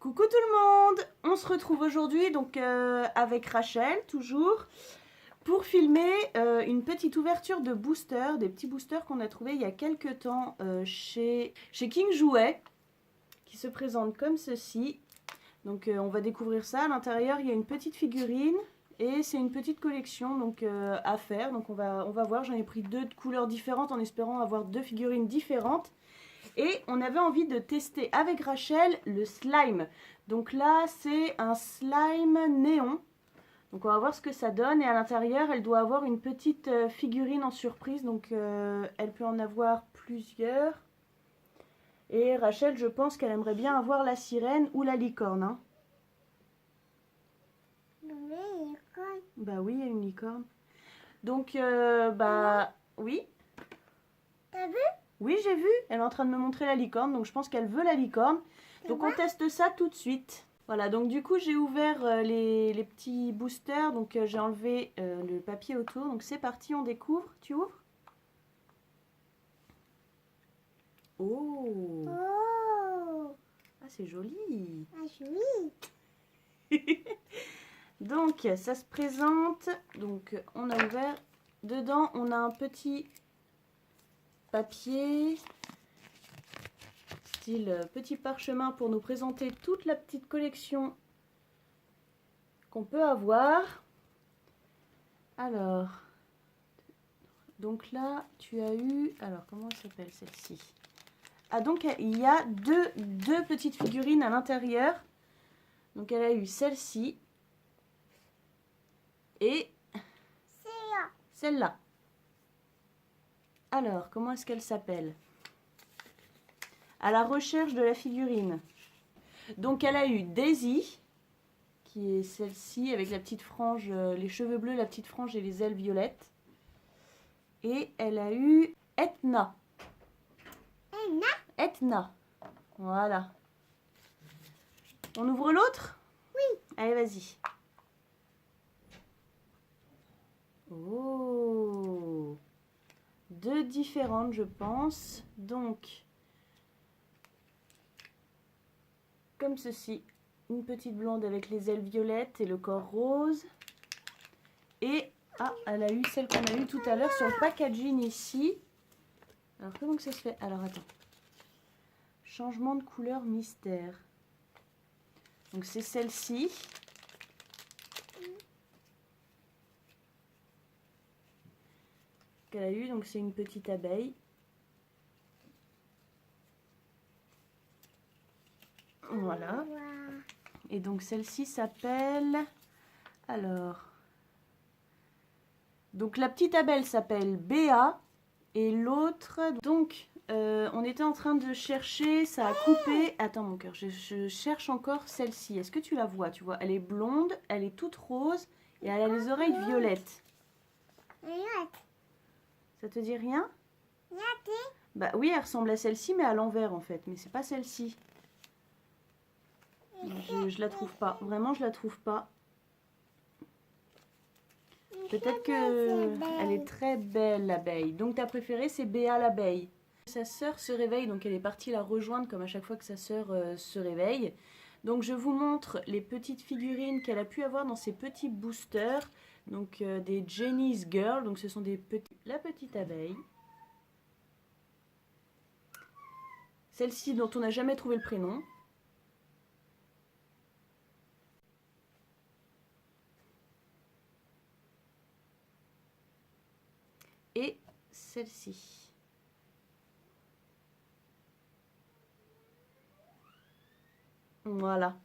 Coucou tout le monde! On se retrouve aujourd'hui donc avec Rachel toujours pour filmer une petite ouverture de boosters, des petits boosters qu'on a trouvés il y a quelques temps chez King Jouet qui se présentent comme ceci. Donc on va découvrir ça. À l'intérieur il y a une petite figurine et c'est une petite collection donc à faire. Donc on va voir, j'en ai pris deux de couleurs différentes en espérant avoir deux figurines différentes. Et on avait envie de tester avec Rachel le slime. Donc là, c'est un slime néon. Donc on va voir ce que ça donne. Et à l'intérieur, elle doit avoir une petite figurine en surprise. Donc elle peut en avoir plusieurs. Et Rachel, je pense qu'elle aimerait bien avoir la sirène ou la licorne. Hein. Bah oui, il y a une licorne. Donc, oui. T'as vu? Oui, j'ai vu. Elle est en train de me montrer la licorne, donc je pense qu'elle veut la licorne. Donc on teste ça tout de suite. Voilà, donc du coup j'ai ouvert les petits boosters, donc j'ai enlevé le papier autour. Donc c'est parti, on découvre. Tu ouvres? Oh! Oh! Ah, c'est joli! Ah, joli! Donc ça se présente. Donc on a ouvert. Dedans on a un petit papier. Style petit parchemin pour nous présenter toute la petite collection qu'on peut avoir. Alors, donc là, tu as eu... Alors, comment elle s'appelle celle-ci? Ah, donc il y a deux petites figurines à l'intérieur. Donc elle a eu celle-ci et celle-là. Alors, comment est-ce qu'elle s'appelle? À la recherche de la figurine. Donc elle a eu Daisy, qui est celle-ci avec la petite frange, les cheveux bleus, la petite frange et les ailes violettes. Et elle a eu Etna. Etna. Voilà. On ouvre l'autre? Oui. Allez, vas-y. Oh. Deux différentes, je pense. Donc, comme ceci. Une petite blonde avec les ailes violettes et le corps rose. Et, ah, elle a eu celle qu'on a eue tout à l'heure sur le packaging ici. Alors, comment que ça se fait? Alors, attends. Changement de couleur mystère. Donc, c'est celle-ci. Qu'elle a eu. Donc, c'est une petite abeille. Voilà. Et donc celle-ci s'appelle... Alors... Donc la petite abeille s'appelle Béa. Et l'autre... Donc on était en train de chercher, ça a coupé... Attends mon cœur, je cherche encore celle-ci. Est-ce que tu la vois? Tu vois, elle est blonde, elle est toute rose et elle a les oreilles violettes. Ça te dit rien? Bah oui, elle ressemble à celle-ci mais à l'envers en fait. Mais c'est pas celle-ci. Je la trouve pas. Vraiment, je la trouve pas. Peut-être que elle est très belle, l'abeille. Donc, ta préférée, c'est Béa l'abeille. Sa sœur se réveille, donc elle est partie la rejoindre comme à chaque fois que sa sœur se réveille. Donc, je vous montre les petites figurines qu'elle a pu avoir dans ces petits boosters. Donc, des Jenny's Girl. Donc, ce sont des petits... La petite abeille. Celle-ci dont on n'a jamais trouvé le prénom. Et celle-ci. Voilà.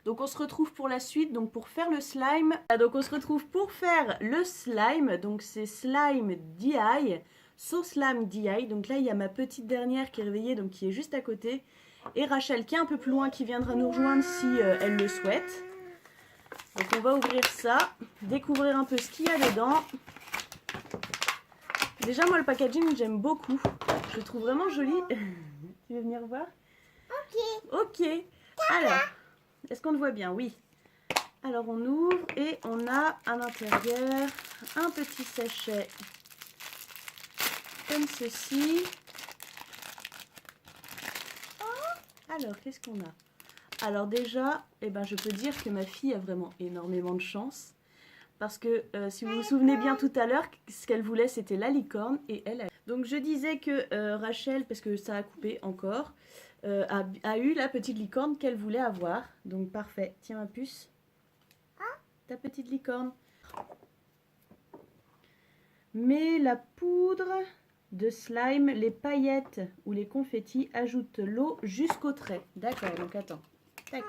Donc on se retrouve pour la suite, donc pour faire le slime. Donc on se retrouve pour faire le slime. Donc c'est slime DI, sauce slime DI. Donc là il y a ma petite dernière qui est réveillée, donc qui est juste à côté. Et Rachel qui est un peu plus loin, qui viendra nous rejoindre si elle le souhaite. Donc on va ouvrir ça, découvrir un peu ce qu'il y a dedans. Déjà moi le packaging j'aime beaucoup. Je le trouve vraiment joli. Tu veux venir voir? Ok. Alors, est-ce qu'on le voit bien? Oui. Alors on ouvre et on a à l'intérieur un petit sachet comme ceci. Alors qu'est-ce qu'on a? Alors déjà, eh ben, je peux dire que ma fille a vraiment énormément de chance. Parce que si vous vous souvenez bien tout à l'heure, ce qu'elle voulait c'était la licorne et elle a... Donc je disais que Rachel, parce que ça a coupé encore, a eu la petite licorne qu'elle voulait avoir. Donc parfait, tiens ma puce. Ta petite licorne. Mets la poudre de slime, les paillettes ou les confettis, ajoute l'eau jusqu'au trait. D'accord, donc attends. Tac.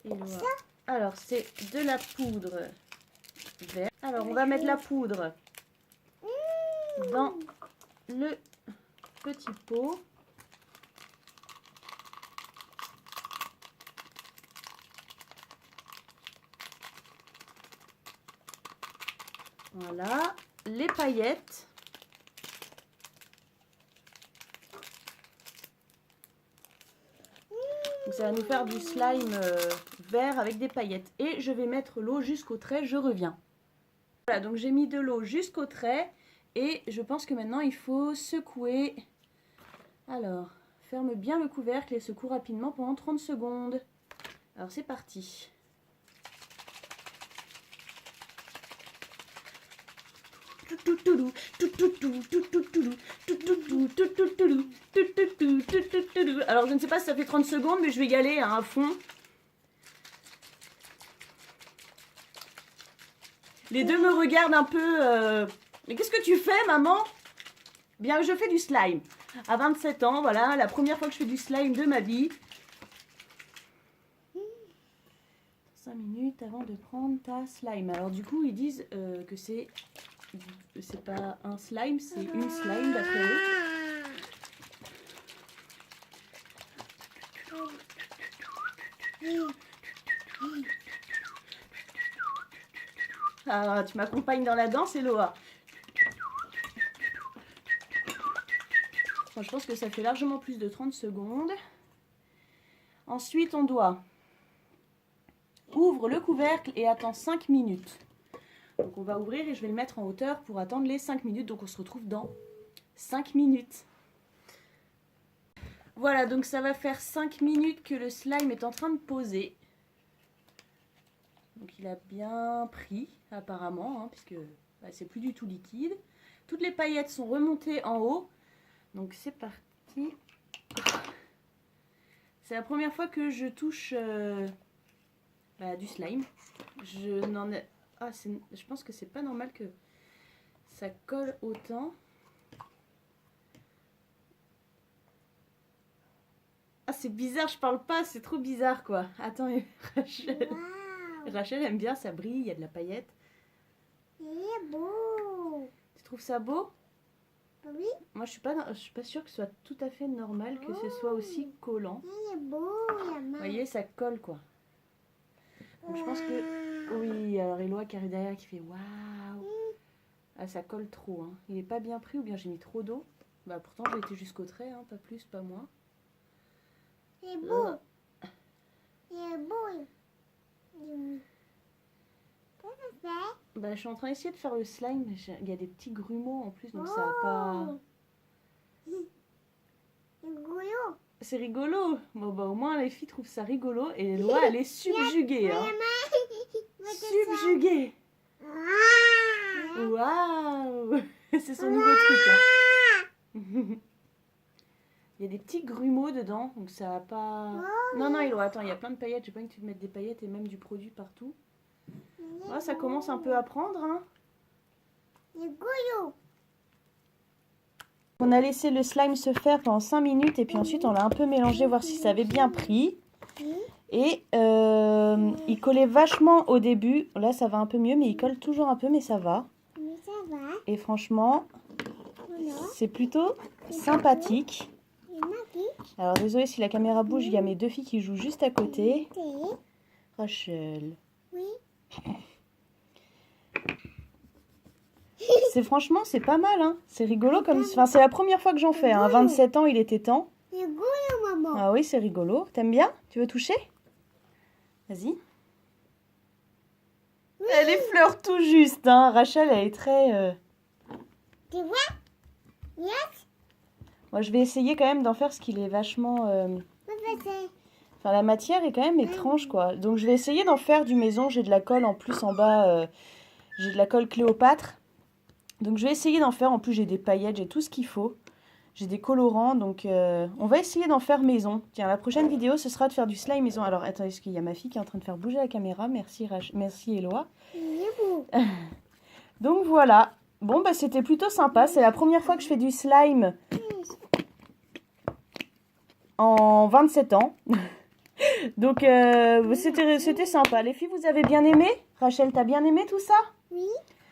Et voilà. Alors, c'est de la poudre verte. Alors, on va mettre la poudre dans le petit pot. Voilà. Les paillettes. Donc ça va nous faire du slime vert avec des paillettes. Et je vais mettre l'eau jusqu'au trait, je reviens. Voilà, donc j'ai mis de l'eau jusqu'au trait. Et je pense que maintenant il faut secouer. Alors, ferme bien le couvercle et secoue rapidement pendant 30 secondes. Alors c'est parti. Alors je ne sais pas si ça fait 30 secondes, mais je vais y aller à fond. Les deux me regardent un peu. Mais qu'est-ce que tu fais, maman? Bien, je fais du slime. À 27 ans, voilà, la première fois que je fais du slime de ma vie. 5 minutes avant de prendre ta slime. Alors du coup, ils disent que c'est pas un slime, c'est une slime d'après eux. Ah, tu m'accompagnes dans la danse, Eloa. Bon, je pense que ça fait largement plus de 30 secondes. Ensuite, on doit ouvre le couvercle et attend 5 minutes. Donc on va ouvrir et je vais le mettre en hauteur pour attendre les 5 minutes. Donc on se retrouve dans 5 minutes. Voilà, donc ça va faire 5 minutes que le slime est en train de poser. Donc il a bien pris apparemment, hein, puisque bah, c'est plus du tout liquide. Toutes les paillettes sont remontées en haut. Donc c'est parti. C'est la première fois que je touche du slime. Je n'en ai... Ah, je pense que c'est pas normal que ça colle autant. Ah, c'est bizarre, je parle pas, c'est trop bizarre quoi. Attends, Rachel. Wow. Rachel aime bien, ça brille, il y a de la paillette. C'est beau. Tu trouves ça beau? Oui. Moi, je suis pas sûre que ce soit tout à fait normal que ce soit aussi collant. Il est beau, vous voyez, ça colle quoi. Donc je pense que... Oui, alors Eloa qui arrive derrière qui fait waouh. Ah, ça colle trop. Hein. Il est pas bien pris ou bien j'ai mis trop d'eau. Bah pourtant j'ai été jusqu'au trait, hein, pas plus, pas moins. Il est beau. Il est beau. Qu'est-ce que c'est? Bah je suis en train d'essayer de faire le slime. Il y a des petits grumeaux en plus, donc ça va pas... C'est rigolo. C'est rigolo. Bon bah au moins les filles trouvent ça rigolo et Eloa elle est subjuguée. Hein. Subjuguée. Waouh. C'est son nouveau truc. Hein. Il y a des petits grumeaux dedans, donc ça va pas... Non, non, Eloa, attends, il y a plein de paillettes. J'ai pas envie que tu mettes des paillettes et même du produit partout. Ouais, ça commence un peu à prendre. Hein. Rigolo. On a laissé le slime se faire pendant 5 minutes et puis ensuite on l'a un peu mélangé, voir si ça avait bien pris. Et il collait vachement au début. Là, ça va un peu mieux, mais il colle toujours un peu, mais ça va. Mais ça va. Et franchement, c'est plutôt sympathique. Alors, désolée si la caméra bouge, il y a mes deux filles qui jouent juste à côté. Rachel. Oui. Franchement, c'est pas mal. Hein. C'est rigolo comme... Enfin, c'est la première fois que j'en fais. Hein. 27 ans, il était temps. C'est rigolo, maman. Ah oui, c'est rigolo. T'aimes bien? Tu veux toucher? Vas-y. Oui. Elle effleure tout juste. Hein. Rachel, elle est très... Tu vois? Yes. Moi, je vais essayer quand même d'en faire ce qu'il est vachement... Enfin, la matière est quand même étrange, quoi. Donc, je vais essayer d'en faire du maison. J'ai de la colle en plus en bas. J'ai de la colle Cléopâtre. Donc, je vais essayer d'en faire. En plus, j'ai des paillettes, j'ai tout ce qu'il faut. J'ai des colorants. Donc, on va essayer d'en faire maison. Tiens, la prochaine vidéo, ce sera de faire du slime maison. Alors, attendez, est-ce qu'il y a ma fille qui est en train de faire bouger la caméra? Merci, Merci Éloi. Donc, voilà. Bon, bah, c'était plutôt sympa. C'est la première fois que je fais du slime en 27 ans. Donc, c'était sympa. Les filles, vous avez bien aimé? Rachel, t'as bien aimé tout ça? Oui.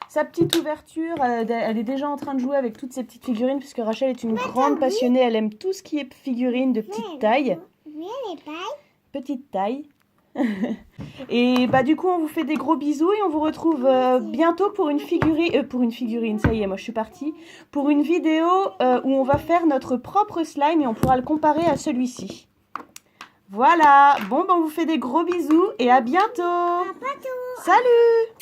Sa petite ouverture, elle est déjà en train de jouer avec toutes ces petites figurines, puisque Rachel est une grande passionnée. Elle aime tout ce qui est figurines de petite taille. Oui, les pailles. Petite taille. Et bah du coup, on vous fait des gros bisous et on vous retrouve bientôt pour une figurine. Ça y est, moi je suis partie. Pour une vidéo où on va faire notre propre slime et on pourra le comparer à celui-ci. Voilà. Bon, bah, on vous fait des gros bisous et à bientôt. À bientôt. Salut!